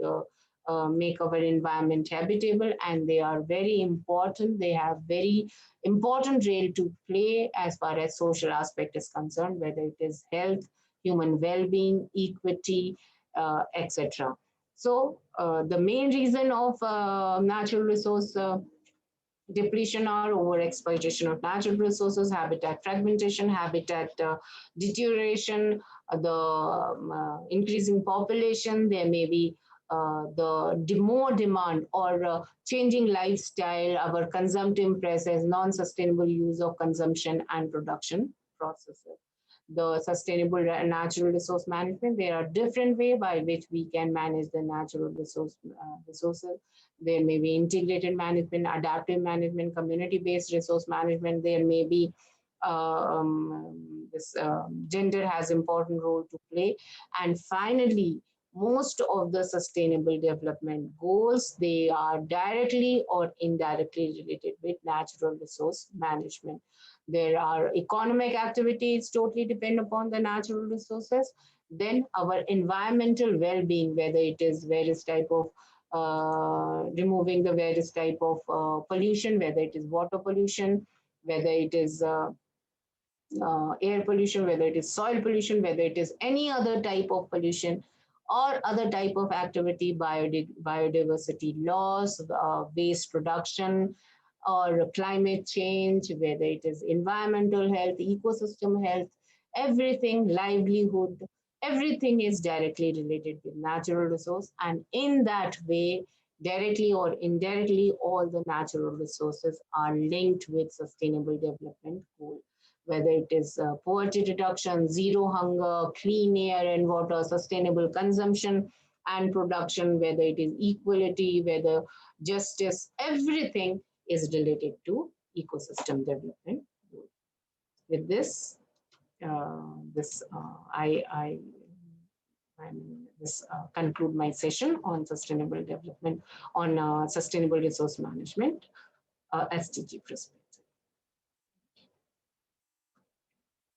make our environment habitable, and they are very important. They have very important role to play as far as social aspect is concerned, whether it is health, human well-being, equity, etc. So the main reason of natural resource depletion or overexploitation of natural resources, habitat fragmentation, habitat deterioration, the increasing population, there may be more demand or changing lifestyle, our consumptive process, non-sustainable use of consumption and production processes. The sustainable natural resource management, there are different ways by which we can manage the natural resources. There may be integrated management, adaptive management, community-based resource management. There may be this gender has important role to play. And finally, most of the sustainable development goals, they are directly or indirectly related with natural resource management. There are economic activities totally depend upon the natural resources. Then our environmental well-being, whether it is various type of removing the various type of pollution, whether it is water pollution, whether it is air pollution, whether it is soil pollution, whether it is any other type of pollution or other type of activity, biodiversity loss, waste production, or climate change, whether it is environmental health, ecosystem health, everything, livelihood, everything is directly related with natural resource. And in that way, directly or indirectly, all the natural resources are linked with sustainable development goal, whether it is poverty reduction, zero hunger, clean air and water, sustainable consumption and production, whether it is equality, whether justice, everything is related to ecosystem development. With this, this I this conclude my session on sustainable development, on sustainable resource management, SDG perspective.